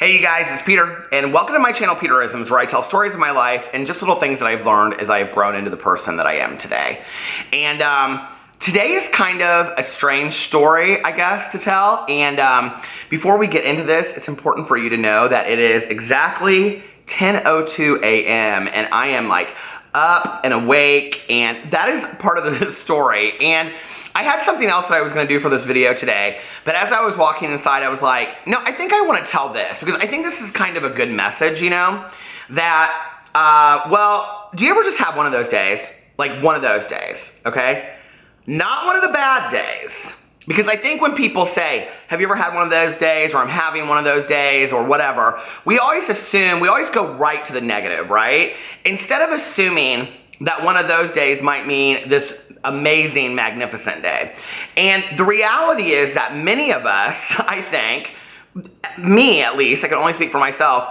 Hey you guys, it's Peter, and welcome to my channel Peterisms, where I tell stories of my life and just little things that I've learned as I have grown into the person that I am today. And today is kind of a strange story, I guess, to tell. And before we get into this, it's important for you to know that it is exactly 10:02 a.m. and I am like up and awake, and that is part of the story. And I had something else that I was going to do for this video today, but as I was walking inside, I was like, no, I think I want to tell this, because I think this is kind of a good message, you know, that, well, do you ever just have one of those days? Like one of those days, okay? Not one of the bad days. Because I think when people say, have you ever had one of those days, or I'm having one of those days, or whatever, we always assume, we always go right to the negative, right? Instead of assuming that one of those days might mean this amazing, magnificent day. And the reality is that many of us, I think, me at least, I can only speak for myself,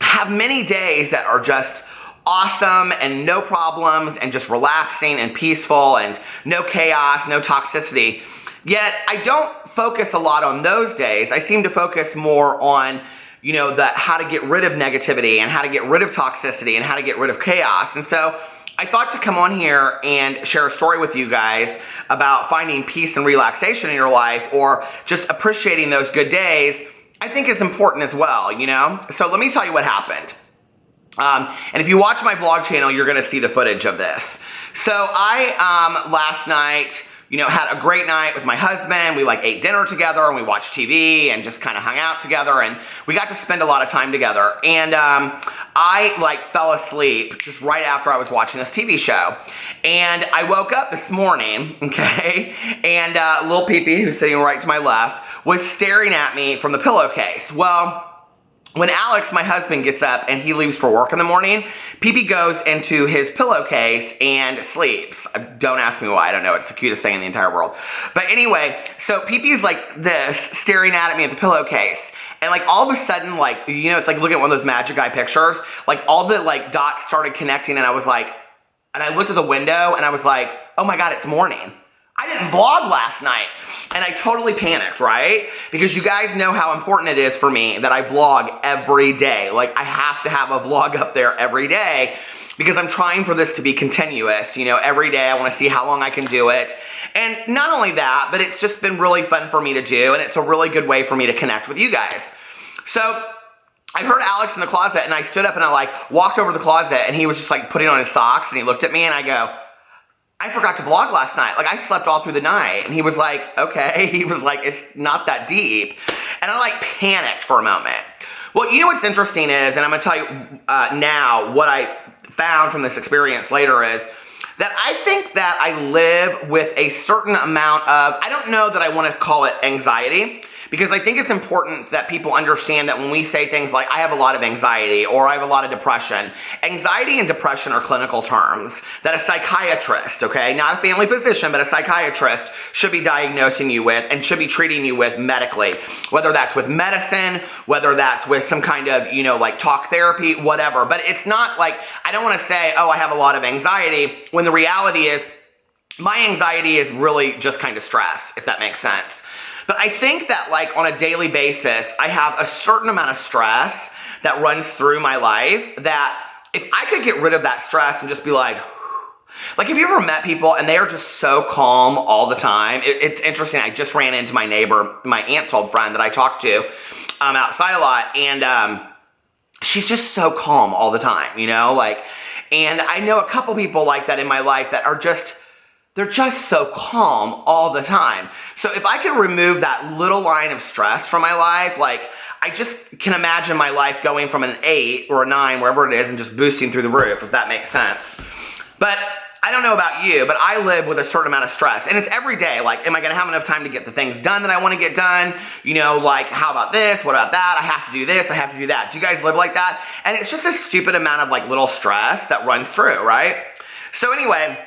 have many days that are just awesome and no problems and just relaxing and peaceful and no chaos, no toxicity. Yet I don't focus a lot on those days. I seem to focus more on, you know, how to get rid of negativity and how to get rid of toxicity and how to get rid of chaos. And so I thought to come on here and share a story with you guys about finding peace and relaxation in your life, or just appreciating those good days. I think is important as well, you know? So let me tell you what happened. And if you watch my vlog channel, you're gonna see the footage of this. So I, last night, you know, had a great night with my husband. We like ate dinner together and we watched TV and just kind of hung out together, and we got to spend a lot of time together. And I like fell asleep just right after I was watching this TV show. And I woke up this morning, okay, and little Pee-Pee, who's sitting right to my left, was staring at me from the pillowcase. Well, when Alex, my husband, gets up and he leaves for work in the morning, Pee-Pee goes into his pillowcase and sleeps. Don't ask me why, I don't know, it's the cutest thing in the entire world. But anyway, so Pee-Pee's like this, staring at me at the pillowcase. And like all of a sudden, like, you know, it's like looking at one of those Magic Eye pictures, like all the like dots started connecting, and I was like, and I looked at the window and I was like, oh my God, it's morning. I didn't vlog last night, and I totally panicked, right? Because you guys know how important it is for me that I vlog every day. Like, I have to have a vlog up there every day because I'm trying for this to be continuous. You know, every day I want to see how long I can do it. And not only that, but it's just been really fun for me to do, and it's a really good way for me to connect with you guys. So I heard Alex in the closet, and I stood up and I like walked over to the closet, and he was just like putting on his socks, and he looked at me and I go, I forgot to vlog last night. Like, I slept all through the night. And he was like, okay. He was like, it's not that deep. And I like panicked for a moment. Well, you know what's interesting is, and I'm gonna tell you now what I found from this experience later, is that I think that I live with a certain amount of, I don't know that I want to call it anxiety, because I think it's important that people understand that when we say things like, I have a lot of anxiety, or I have a lot of depression, anxiety and depression are clinical terms that a psychiatrist, okay, not a family physician, but a psychiatrist should be diagnosing you with and should be treating you with medically, whether that's with medicine, whether that's with some kind of, you know, like talk therapy, whatever. But it's not like, I don't want to say, oh, I have a lot of anxiety, when the reality is, my anxiety is really just kind of stress, if that makes sense. But I think that like on a daily basis, I have a certain amount of stress that runs through my life, that if I could get rid of that stress and just be like have you ever met people and they are just so calm all the time? It's interesting. I just ran into my neighbor, my aunt's-old friend that I talked to outside a lot, and she's just so calm all the time, you know, like, and I know a couple people like that in my life that are just, they're just so calm all the time. So if I could remove that little line of stress from my life, like, I just can imagine my life going from an 8 or a 9, wherever it is, and just boosting through the roof, if that makes sense. But I don't know about you, but I live with a certain amount of stress, and it's every day. Like, am I gonna have enough time to get the things done that I wanna get done? You know, like, how about this? What about that? I have to do this, I have to do that. Do you guys live like that? And it's just a stupid amount of like little stress that runs through, right? So anyway,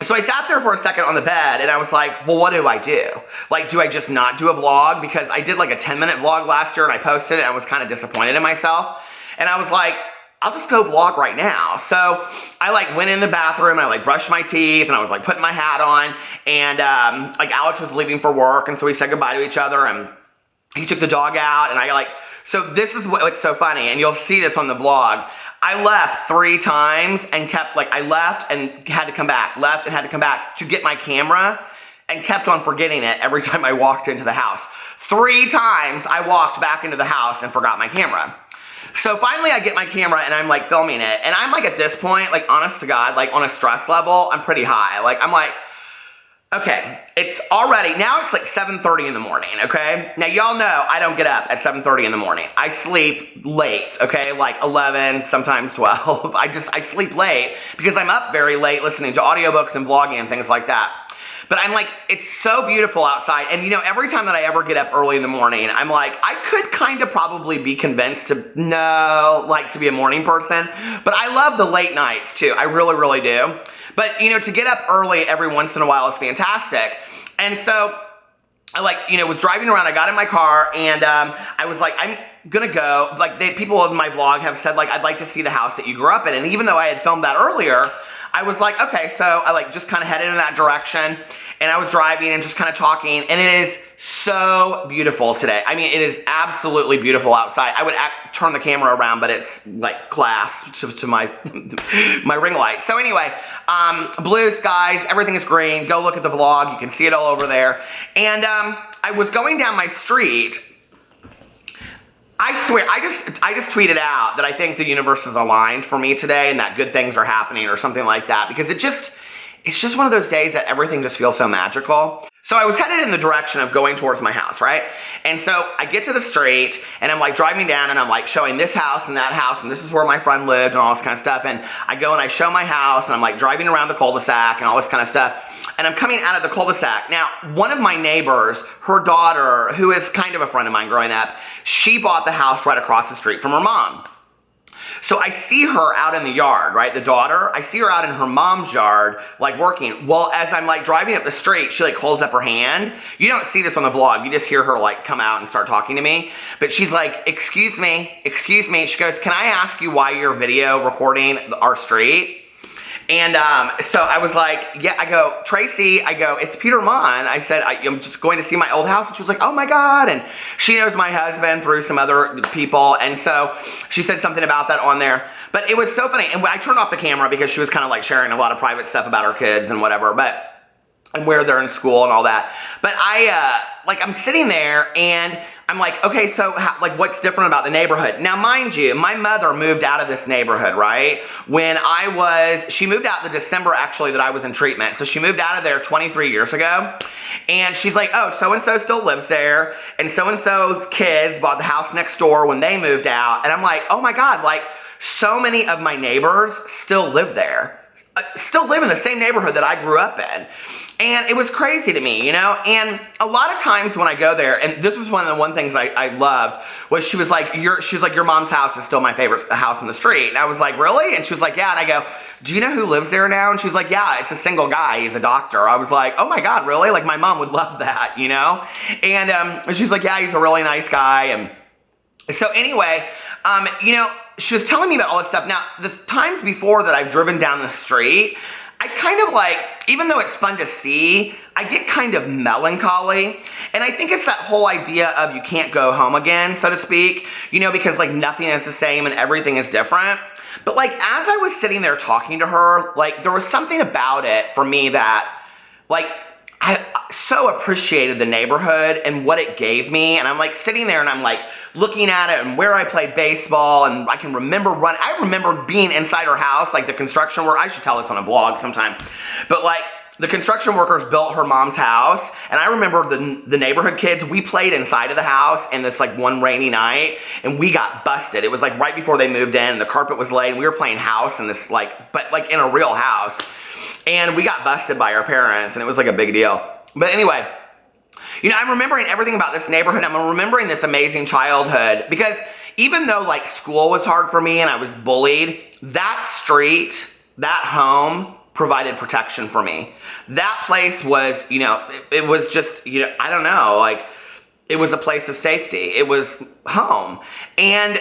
so I sat there for a second on the bed, and I was like, well, what do I do? Like, do I just not do a vlog? Because I did like a 10-minute vlog last year, and I posted it, and I was kind of disappointed in myself. And I was like, I'll just go vlog right now. So I like went in the bathroom, and I like brushed my teeth, and I was like putting my hat on, and like Alex was leaving for work, and so we said goodbye to each other, and he took the dog out, and so this is what's so funny, and you'll see this on the vlog. I left 3 times and I left and had to come back, left and had to come back to get my camera, and kept on forgetting it every time I walked into the house. 3 times I walked back into the house and forgot my camera. So finally I get my camera and I'm like filming it, and I'm like at this point, like honest to God, like on a stress level, I'm pretty high. Like I'm like, okay, it's like 7:30 in the morning, okay? Now y'all know I don't get up at 7:30 in the morning. I sleep late, okay? Like 11, sometimes 12. I sleep late because I'm up very late listening to audiobooks and vlogging and things like that. But I'm like, it's so beautiful outside. And you know, every time that I ever get up early in the morning, I'm like, I could kind of probably be convinced to be a morning person. But I love the late nights too. I really, really do. But you know, to get up early every once in a while is fantastic. And so I was driving around, I got in my car, and I was like, I'm gonna go. People in my vlog have said, I'd like to see the house that you grew up in. And even though I had filmed that earlier, I was like, okay, so I just kind of headed in that direction, and I was driving and just kind of talking, and it is so beautiful today. I mean, it is absolutely beautiful outside. I would turn the camera around, but it's like clasped to my my ring light. So anyway, blue skies, everything is green. Go look at the vlog. You can see it all over there. And I was going down my street. I swear, I just tweeted out that I think the universe is aligned for me today and that good things are happening or something like that, because it's just one of those days that everything just feels so magical. So I was headed in the direction of going towards my house, right? And so I get to the street and I'm like driving down and I'm like showing this house and that house and this is where my friend lived and all this kind of stuff. And I go and I show my house and I'm like driving around the cul-de-sac and all this kind of stuff. And I'm coming out of the cul-de-sac. Now, one of my neighbors, her daughter, who is kind of a friend of mine growing up, she bought the house right across the street from her mom. So I see her out in the yard, right? The daughter, I see her out in her mom's yard, working. Well, as I'm driving up the street, she holds up her hand. You don't see this on the vlog. You just hear her come out and start talking to me. But she's like, excuse me. She goes, can I ask you why you're video recording our street? And so I was like, yeah, I go, Tracy, it's Peter Monn. I said, I'm just going to see my old house. And she was like, oh my God. And she knows my husband through some other people. And so she said something about that on there. But it was so funny. And I turned off the camera because she was kind of sharing a lot of private stuff about her kids and whatever. And where they're in school and all that. But I'm sitting there and I'm like, okay, so what's different about the neighborhood? Now, mind you, my mother moved out of this neighborhood, right? She moved out the December, actually, that I was in treatment. So she moved out of there 23 years ago. And she's like, oh, so-and-so still lives there. And so-and-so's kids bought the house next door when they moved out. And I'm like, oh my God, so many of my neighbors still live there. Still live in the same neighborhood that I grew up in. And it was crazy to me, and a lot of times when I go there, and this was one of the things I loved, was she was like, your mom's house is still my favorite house on the street. And I was like, really? And she was like, yeah. And I go, do you know who lives there now? And she's like, yeah, it's a single guy. He's a doctor. I was like, oh my God, really? My mom would love that, And she's like, yeah, he's a really nice guy. And so anyway, she was telling me about all this stuff. Now, the times before that I've driven down the street, I kind of even though it's fun to see, I get kind of melancholy. And I think it's that whole idea of you can't go home again, so to speak, because nothing is the same and everything is different. But as I was sitting there talking to her, there was something about it for me that, I so appreciated the neighborhood and what it gave me. And I'm sitting there and I'm looking at it and where I played baseball, and I can remember I remember being inside her house, the construction work. I should tell this on a vlog sometime. But the construction workers built her mom's house, and I remember the neighborhood kids, we played inside of the house in this one rainy night, and we got busted. It was right before they moved in, and the carpet was laid, and we were playing house in this but in a real house. And we got busted by our parents, and it was a big deal. But anyway, I'm remembering everything about this neighborhood. I'm remembering this amazing childhood, because even though school was hard for me and I was bullied, that street, that home provided protection for me. That place was, it was just, I don't know, it was a place of safety. It was home. And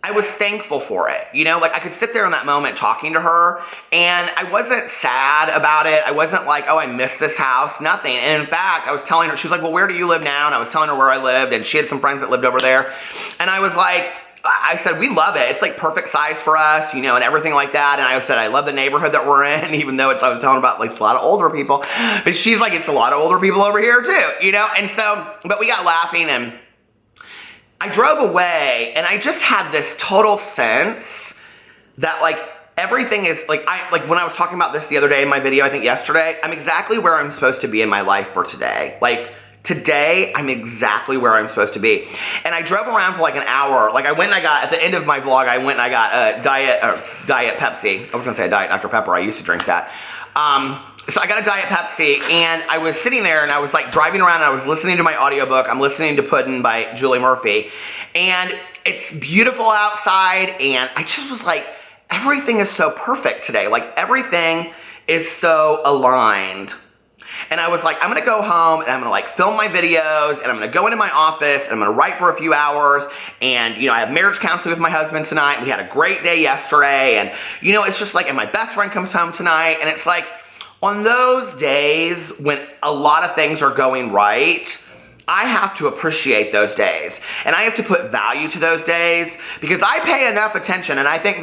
I was thankful for it. You know, like I could sit there in that moment talking to her and I wasn't sad about it. I wasn't like, oh, I miss this house, nothing. And in fact, I was telling her, she's like, well, where do you live now? And I was telling her where I lived and she had some friends that lived over there. And I was like, I said, we love it. It's like perfect size for us, you know, and everything like that. And I said, I love the neighborhood that we're in, even though I was telling her about like a lot of older people. But she's like, it's a lot of older people over here too, you know? And so, but we got laughing and I drove away and I just had this total sense that like everything is like, when I was talking about this the other day in my video, I think yesterday, I'm exactly where I'm supposed to be in my life for today. Like today, I'm exactly where I'm supposed to be. And I drove around for like an hour. Like I went and I got, at the end of my vlog, I went and I got a diet Pepsi. I was gonna say a Diet Dr. Pepper. I used to drink that. So I got a Diet Pepsi and I was sitting there and I was like driving around and I was listening to my audiobook. I'm listening to Puddin' by Julie Murphy and it's beautiful outside and I just was like, everything is so perfect today. Like everything is so aligned. And I was like, I'm gonna go home and I'm gonna like film my videos and I'm gonna go into my office and I'm gonna write for a few hours. And you know, I have marriage counseling with my husband tonight. We had a great day yesterday. And you know, it's just like, and my best friend comes home tonight and it's like, on those days when a lot of things are going right, I have to appreciate those days and I have to put value to those days because I pay enough attention and I think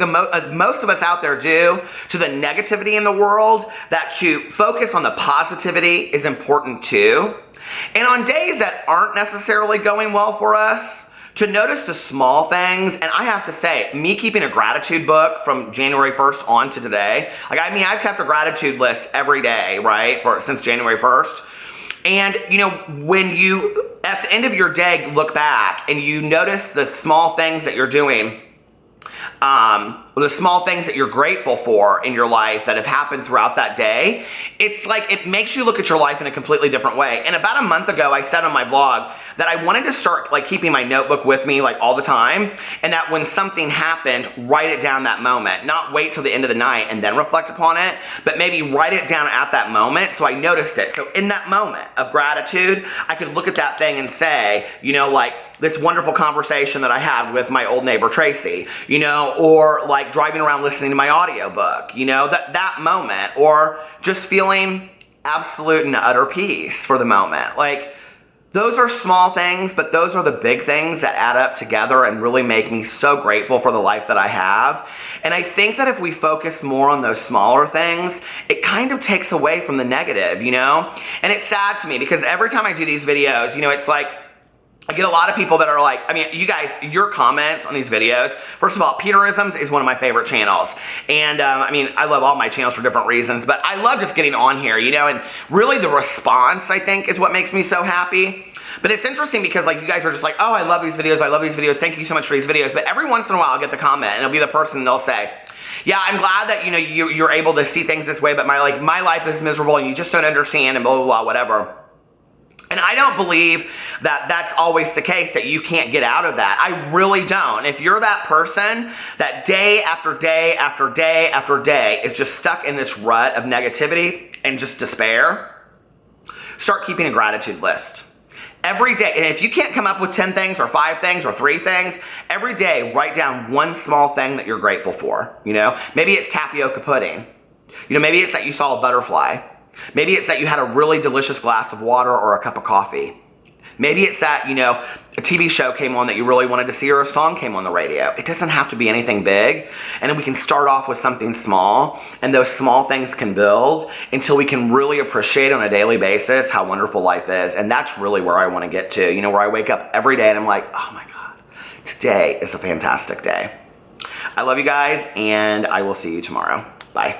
most of us out there do to the negativity in the world that to focus on the positivity is important too. And on days that aren't necessarily going well for us, to notice the small things, and I have to say, me keeping a gratitude book from January 1st on to today, like I mean, I've kept a gratitude list every day, right, since January 1st. And you know, when you, at the end of your day, look back and you notice the small things that you're doing, the small things that you're grateful for in your life that have happened throughout that day, it's like, it makes you look at your life in a completely different way. And about a month ago, I said on my vlog that I wanted to start like keeping my notebook with me like all the time, and that when something happened, write it down that moment, not wait till the end of the night and then reflect upon it, but maybe write it down at that moment so I noticed it. So in that moment of gratitude, I could look at that thing and say, you know, like this wonderful conversation that I had with my old neighbor Tracy, you know, or like driving around listening to my audiobook, you know, that moment, or just feeling absolute and utter peace for the moment. Like those are small things, but those are the big things that add up together and really make me so grateful for the life that I have. And I think that if we focus more on those smaller things, it kind of takes away from the negative, you know? And it's sad to me because every time I do these videos, you know, it's like, I get a lot of people that are like, I mean, you guys, your comments on these videos, first of all, Peterisms is one of my favorite channels. And I mean, I love all my channels for different reasons, but I love just getting on here, you know, and really the response, I think, is what makes me so happy. But it's interesting because like you guys are just like, oh, I love these videos, thank you so much for these videos. But every once in a while I'll get the comment and it'll be the person and they'll say, yeah, I'm glad that, you know, you're able to see things this way, but my life is miserable and you just don't understand and blah, blah, blah, whatever. And I don't believe that that's always the case, that you can't get out of that. I really don't. If you're that person that day after day after day after day is just stuck in this rut of negativity and just despair, start keeping a gratitude list. Every day, and if you can't come up with 10 things or 5 things or 3 things, every day write down one small thing that you're grateful for, you know? Maybe it's tapioca pudding. You know, maybe it's that you saw a butterfly. Maybe it's that you had a really delicious glass of water or a cup of coffee. Maybe it's that, you know, a TV show came on that you really wanted to see or a song came on the radio. It doesn't have to be anything big. And then we can start off with something small, and those small things can build until we can really appreciate on a daily basis how wonderful life is. And that's really where I want to get to, you know, where I wake up every day and I'm like, oh my God, today is a fantastic day. I love you guys, and I will see you tomorrow. Bye.